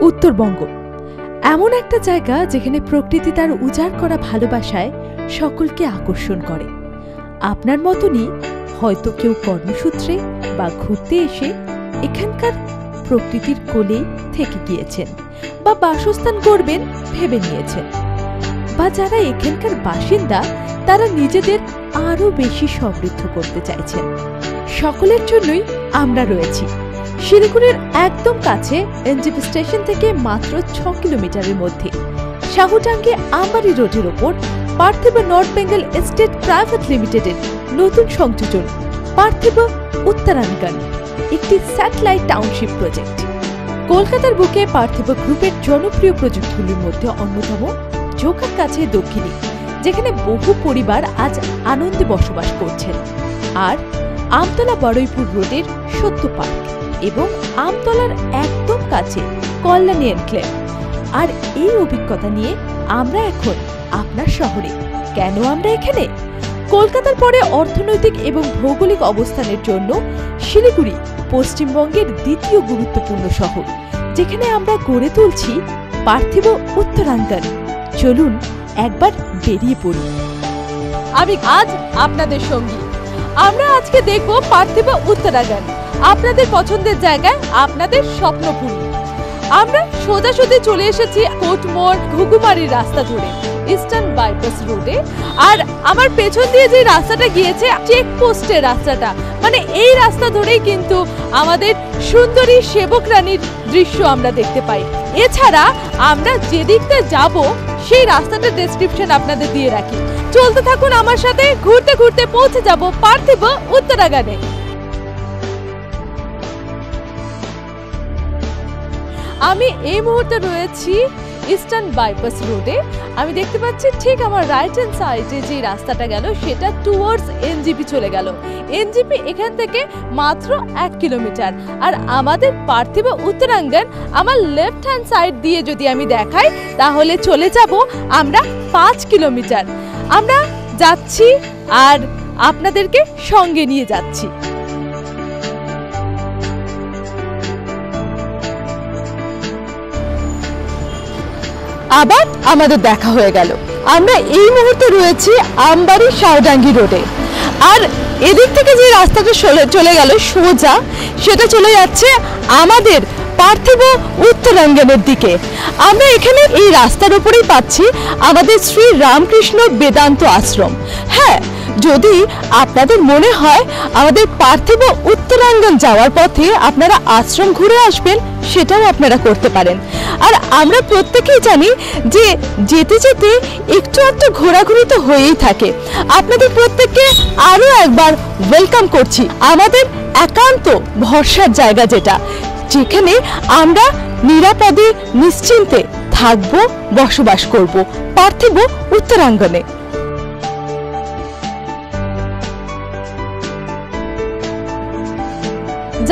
উত্তরবঙ্গ এমন একটা জায়গা যেখানে প্রকৃতি তার উজাড় করা ভালোবাসায় সকলকে আকর্ষণ করে। আপনার মতনই হয়তো কেউ কর্মসূত্রে বা ঘুরতে এসে এখানকার প্রকৃতির কোলে থেকে গিয়েছেন বা বাসস্থান করবেন ভেবে নিয়েছেন, বা যারা এখানকার বাসিন্দা তারা নিজেদের আরো বেশি সমৃদ্ধ করতে চাইছেন। সকলের জন্যই আমরা রয়েছি শিলিগুড়ির একদম কাছে এনজিপি স্টেশন থেকে মাত্র 6 কিলোমিটারের মধ্যে শাহুটাঙ্গি আমবাড়ি রোডের ওপর পার্থিব নর্থ বেঙ্গল এস্টেট প্রাইভেট লিমিটেডের নতুন সংযোজন পার্থিব উত্তরাঙ্গন, একটি স্যাটেলাইট টাউনশিপ প্রজেক্ট। কলকাতার বুকে পার্থিব গ্রুপের জনপ্রিয় প্রজেক্টগুলির মধ্যে অন্যতম জোকার কাছে দক্ষিণী, যেখানে বহু পরিবার আজ আনন্দে বসবাস করছেন, আর আমতলা বড়ইপুর রোডের সত্য পার্ক এবং আমতলার একদম কাছে কল্যাণী এনক্লেভ। আর এই অভিজ্ঞতা নিয়ে আমরা এখন আপনার শহরে। কেন আমরা এখানে? কলকাতার পরে অর্থনৈতিক এবং ভৌগোলিক অবস্থানের জন্য শিলিগুড়ি পশ্চিমবঙ্গের দ্বিতীয় গুরুত্বপূর্ণ শহর, যেখানে আমরা গড়ে তুলছি পার্থিব উত্তরাঙ্গন। চলুন একবার বেরিয়ে পড়ি। আমি আজ আপনাদের সঙ্গী। আমরা আজকে দেখব পার্থিব উত্তরাঙ্গন, আপনাদের পছন্দের জায়গায়, আপনাদের স্বপ্নপুরী। আমরা সোজাসুজি চলে এসেছি কোটমোড় ঘুঘুমারির রাস্তা ধরে ইস্টার্ন বাইপাস রোডে। আর আমার পেছন দিয়ে যে রাস্তাটা গিয়েছে চেকপোস্টের রাস্তাটা, মানে এই রাস্তা ধরেই কিন্তু আমাদের সুন্দরী সেবক রানীর দৃশ্য আমরা দেখতে পাই। এছাড়া আমরা যেদিকটা যাব সেই রাস্তাটার ডেসক্রিপশন আপনাদের দিয়ে রাখি। চলতে থাকুন আমার সাথে, ঘুরতে ঘুরতে পৌঁছে যাব পার্থিব উত্তরাঙ্গনে। আমি এই মুহূর্তে রয়েছি ইস্টার্ন বাইপাস রোডে। আমি দেখতে পাচ্ছি ঠিক আমার রাইট হ্যান্ড সাইডে যে রাস্তাটা গেল সেটা টুয়ার্ডস এনজিপি চলে গেল। এনজিপি এখান থেকে মাত্র 1 কিলোমিটার, আর আমাদের পার্থিব উত্তরাঙ্গন আমার লেফট হ্যান্ড সাইড দিয়ে যদি আমি দেখাই তাহলে চলে যাব আমরা 5 কিলোমিটার। আমরা যাচ্ছি আর আপনাদেরকে সঙ্গে নিয়ে যাচ্ছি। আবার আমাদের দেখা হয়ে গেল। আমরা এই মুহূর্তে রয়েছি আমবাড়ি শাহুটাঙ্গি রোডে, আর এদিক থেকে যে রাস্তাটা চলে গেল সোজা, সেটা চলে যাচ্ছে আমাদের পার্থিব উত্তরাঙ্গনের দিকে। আমরা এখানে এই রাস্তার উপরেই পাচ্ছি আমাদের শ্রী রামকৃষ্ণ বেদান্ত আশ্রম। হ্যাঁ, যদি আপনাদের মনে হয় আমাদের পার্থিব উত্তরাঙ্গন যাওয়ার পথে আপনারা আশ্রম ঘুরে আসবেন, সেটাও আপনারা করতে পারেন। আর আমরা প্রত্যেকেই জানি যে যেতে যেতে একটু একটু ঘোরাঘুরি তো হয়েই থাকে। আপনাদের প্রত্যেককে আরো একবার ওয়েলকাম করছি আমাদের একান্ত ভরসার জায়গা, যেখানে আমরা নিরাপদে নিশ্চিন্তে থাকবো, বসবাস করব, পার্থিব উত্তরাঙ্গনে।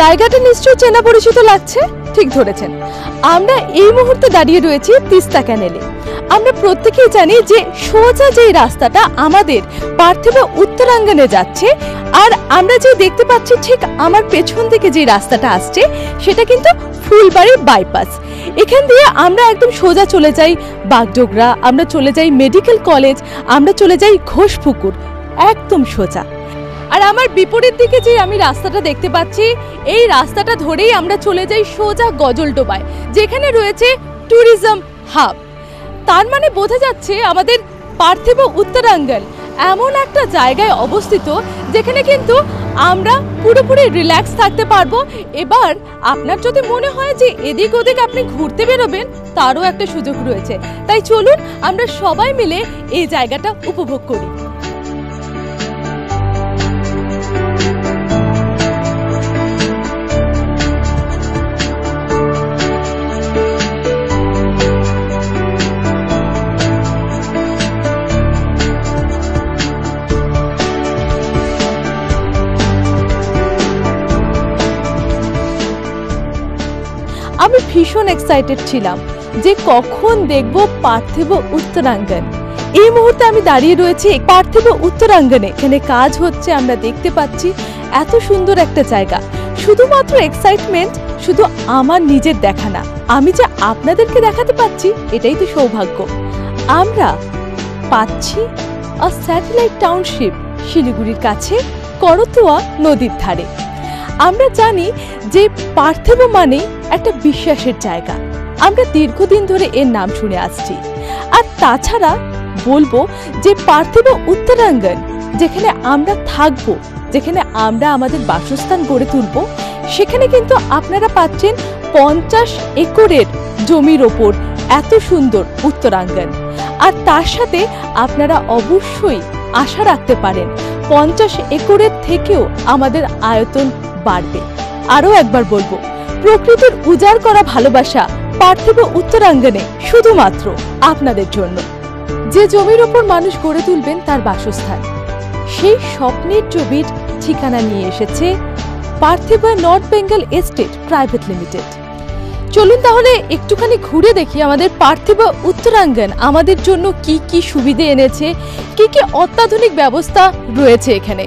জায়গাটা নিশ্চয়ই চেনা পরিচিত লাগছে। ঠিক ধরেছেন, আমরা এই মুহূর্তে দাঁড়িয়ে রয়েছি তিস্তা ক্যানেলে। আমরা প্রত্যেকেই জানি যে সোজা যে রাস্তাটা আমাদের পার্থিব উত্তরাঙ্গনে যাচ্ছে, আর আমরা যে দেখতে পাচ্ছি ঠিক আমার পেছন থেকে যে রাস্তাটা আসছে সেটা কিন্তু ফুলবাড়ি বাইপাস। এখান দিয়ে আমরা একদম সোজা চলে যাই বাগডোগরা, আমরা চলে যাই মেডিকেল কলেজ, আমরা চলে যাই ঘোষপুকুর, একদম সোজা। আর আমার বিপরীত দিকে যে আমি রাস্তাটা দেখতে পাচ্ছি, এই রাস্তাটা ধরেই আমরা চলে যাই সোজা গজলডোবায়, যেখানে রয়েছে ট্যুরিজম হাব। তার মানে বোঝা যাচ্ছে আমাদের পার্থিব উত্তরাঙ্গন এমন একটা জায়গায় অবস্থিত যেখানে কিন্তু আমরা পুরোপুরি রিল্যাক্স থাকতে পারবো। এবার আপনার যদি মনে হয় যে এদিক ওদিক আপনি ঘুরতে বেরোবেন, তারও একটা সুযোগ রয়েছে। তাই চলুন আমরা সবাই মিলে এই জায়গাটা উপভোগ করি। আমি ভীষণ এক্সাইটেড ছিলাম যে কখন দেখব পার্থিব উত্তরাঙ্গন। এই মুহূর্তে আমি দাঁড়িয়ে রয়েছি পার্থিব উত্তরাঙ্গনে। এখানে কাজ হচ্ছে, আমরা দেখতে পাচ্ছি এত সুন্দর একটা জায়গা। শুধুমাত্র এক্সাইটমেন্ট শুধু আমার নিজের দেখা না, আমি যে আপনাদেরকে দেখাতে পাচ্ছি এটাই তো সৌভাগ্য। আমরা পাচ্ছি স্যাটেলাইট টাউনশিপ শিলিগুড়ির কাছে করতোয়া নদীর ধারে। আমরা জানি যে পার্থিব মানে একটা বিশ্বাসের জায়গা, আমরা দীর্ঘদিন ধরে এর নাম শুনে আসছি। আর তাছাড়া বলবো যে পার্থিব উত্তরাঙ্গন যেখানে আমরা থাকবো, যেখানে আমরা আমাদের বাসস্থান গড়ে তুলব, সেখানে কিন্তু আপনারা পাচ্ছেন 50 একরের জমির ওপর এত সুন্দর উত্তরাঙ্গন। আর তার সাথে আপনারা অবশ্যই আশা রাখতে পারেন 50 একরের থেকেও আমাদের আয়তন বাড়বে। আরও একবার বলবো, প্রকৃতির উজাড় করা ভালোবাসা পার্থিব উত্তরাঙ্গনে শুধুমাত্র আপনাদের জন্য। যে জমির ওপর মানুষ গড়ে তুলবেন তার বাসস্থান, সেই স্বপ্নের জমির ঠিকানা নিয়ে এসেছে পার্থিব north Bengal estate private limited. চলুন তাহলে একটুখানি ঘুরে দেখি আমাদের পার্থিব উত্তরাঙ্গন আমাদের জন্য কি কি সুবিধে এনেছে, কি কি অত্যাধুনিক ব্যবস্থা রয়েছে এখানে।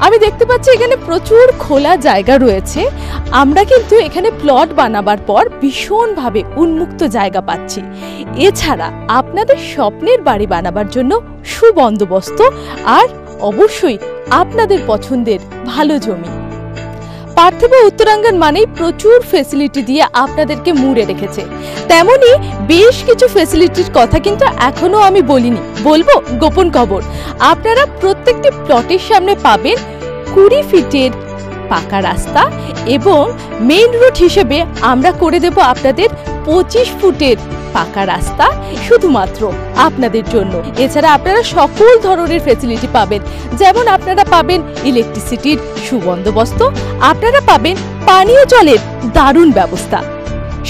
আমি দেখতে পাচ্ছি এখানে প্রচুর খোলা জায়গা রয়েছে। আমরা কিন্তু এখানে প্লট বানাবার পর ভীষণভাবে উন্মুক্ত জায়গা পাচ্ছি। এছাড়া আপনাদের স্বপ্নের বাড়ি বানাবার জন্য সুবন্দোবস্ত আর অবশ্যই আপনাদের পছন্দের ভালো জমি। পার্থিব উত্তরাঙ্গন মানেই প্রচুর ফেসিলিটি দিয়ে আপনাদেরকে মুড়ে রেখেছে। তেমনি বেশ কিছু ফেসিলিটির কথা কিন্তু এখনো আমি বলিনি, বলবো গোপন খবর। আপনারা প্রত্যেকটি প্লটের সামনে পাবেন 20 ফিটের পাকা রাস্তা এবং মেইন রোড হিসেবে আমরা করে দেব আপনাদের 25 ফুটের পাকা রাস্তা শুধুমাত্র আপনাদের জন্য। এছাড়া আপনারা সকল ধরনের ফেসিলিটি পাবেন, যেমন আপনারা পাবেন ইলেকট্রিসিটির সুবন্দোবস্ত, আপনারা পাবেন পানীয় জলের দারুণ ব্যবস্থা,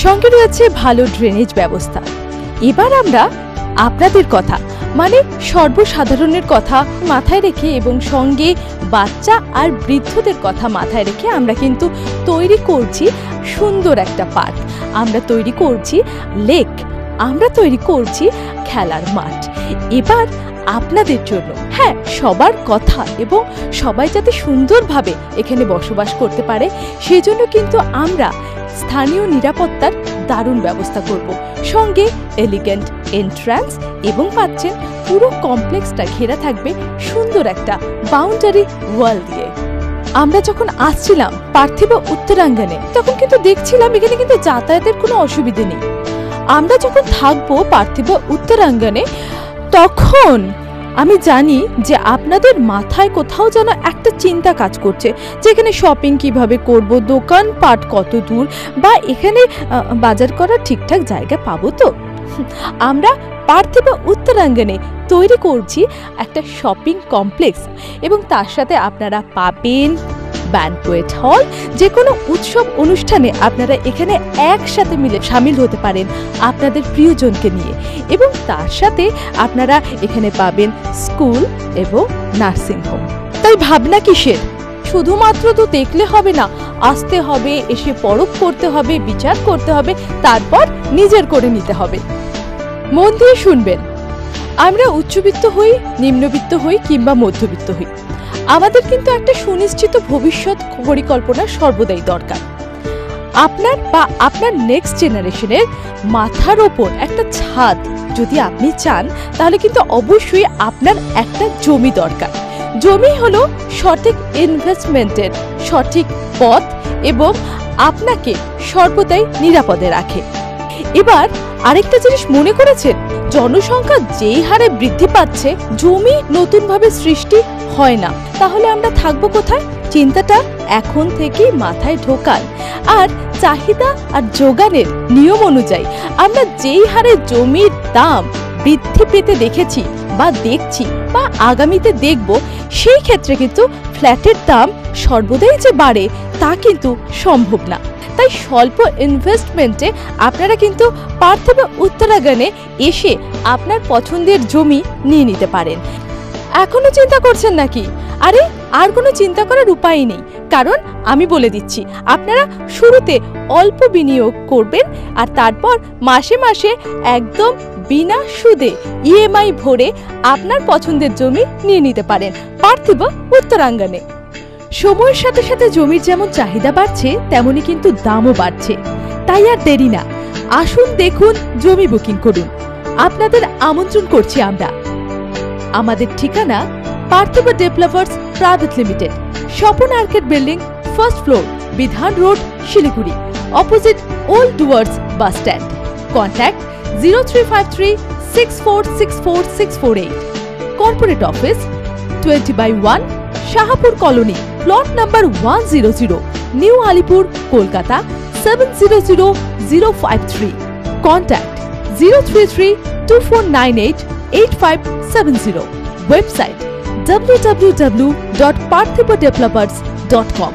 সঙ্গে রয়েছে ভালো ড্রেনেজ ব্যবস্থা। এবার আমরা আপনাদের কথা মানে সর্বসাধারণের কথা মাথায় রেখে এবং সঙ্গে বাচ্চা আর বৃদ্ধদের কথা মাথায় রেখে আমরা কিন্তু তৈরি করছি সুন্দর একটা পার্ক, আমরা তৈরি করছি লেক, আমরা তৈরি করছি খেলার মাঠ। এবার আপনাদের জন্য, হ্যাঁ, সবার কথা এবং সবাই যাতে সুন্দরভাবে এখানে বসবাস করতে পারে সেই জন্য কিন্তু আমরা স্থানীয় নিরাপত্তার দারুণ ব্যবস্থা করব, সঙ্গে এলিগেন্ট এন্ট্রান্স এবং পাচ্ছেন পুরো কমপ্লেক্সটা ঘেরা থাকবে সুন্দর একটা বাউন্ডারি ওয়াল দিয়ে। আমরা যখন আসছিলাম পার্থিব উত্তরাঙ্গনে তখন কিন্তু দেখছিলাম এখানে কিন্তু যাতায়াতের কোনো অসুবিধে নেই। আমরা যখন থাকবো পার্থিব উত্তরাঙ্গনে তখন আমি জানি যে আপনাদের মাথায় কোথাও যেন একটা চিন্তা কাজ করছে যে এখানে শপিং কিভাবে করব, দোকানপাট কত দূর, বা এখানে বাজার করার ঠিকঠাক জায়গা পাবো তো। আমরা পার্থিব উত্তরাঙ্গনে তৈরি করছি একটা শপিং কমপ্লেক্স এবং তার সাথে আপনারা পাবেন ব্যানকোয়েট হল। যে কোনো উৎসব অনুষ্ঠানে আপনারা এখানে একসাথে মিলে সামিল হতে পারেন আপনাদের প্রিয়জনকে নিয়ে, এবং তার সাথে আপনারা এখানে পাবেন স্কুল এবং নার্সিং হোম। তাই ভাবনা কিসের? শুধুমাত্র তো দেখলে হবে না, আসতে হবে, এসে পরখ করতে হবে, বিচার করতে হবে, তারপর নিজের করে নিতে হবে। মন দিয়ে শুনবেন, আমরা উচ্চবিত্ত হই, নিম্নবিত্ত হই কিংবা মধ্যবিত্ত হই, আমাদের কিন্তু একটা সুনিশ্চিত ভবিষ্যৎ পরিকল্পনা সর্বদাই দরকার। আপনার বা আপনার নেক্সট জেনারেশনের মাথার ওপর একটা ছাদ যদি আপনি চান তাহলে কিন্তু অবশ্যই আপনার একটা জমি দরকার। জমি হলো সঠিক ইনভেস্টমেন্টের সঠিক পথ এবং আপনাকে সর্বদাই নিরাপদে রাখে। এবার আরেকটা জিনিস মনে করেছেন, জনসংখ্যা যেই হারে বৃদ্ধি পাচ্ছে জমি নতুনভাবে সৃষ্টি হয় না, তাহলে আমরা থাকবো কোথায়? চিন্তাটা এখন থেকেই মাথায় ঢোকান। আর চাহিদা আর যোগানের নিয়ম অনুযায়ী আমরা যেই হারে জমির দাম বৃদ্ধি পেতে দেখেছি বা দেখছি বা আগামীতে দেখব, সেই ক্ষেত্রে কিন্তু ফ্ল্যাটের দাম সর্বদাই যে বাড়ে তা কিন্তু সম্ভব না। তাই স্বল্প ইনভেস্টমেন্টে আপনারা কিন্তু পার্থিব উত্তরাঙ্গনে এসে আপনার পছন্দের জমি নিয়ে নিতে পারেন। এখনো চিন্তা করছেন নাকি? আরে আর কোনো চিন্তা করার উপায় নেই, কারণ আমি বলে দিচ্ছি আপনারা শুরুতে অল্প বিনিয়োগ করবেন আর তারপর মাসে মাসে একদম বিনা সুদে ইএমআই ভরে আপনার পছন্দের জমি নিয়ে নিতে পারেন পার্থিব উত্তরাঙ্গনে। সময়ের সাথে সাথে জমির যেমন চাহিদা বাড়ছে তেমনি কিন্তু দামও বাড়ছে। তাই আর দেরি না, আসুন দেখুন, জমি বুকিং করুন। আপনাদের আমন্ত্রণ করছি আমরা। আমাদের ঠিকানা Parthib developers private limited, Swapan arcade building, first floor, Bidhan road, Siliguri, opposite old Dooars bus stand. Contact 035364646448। Corporate office 20/1 Shahapur colony, plot number 100, new Alipore, Kolkata 700053। Contact 03324988570। Website www.parthibodevelopers.com।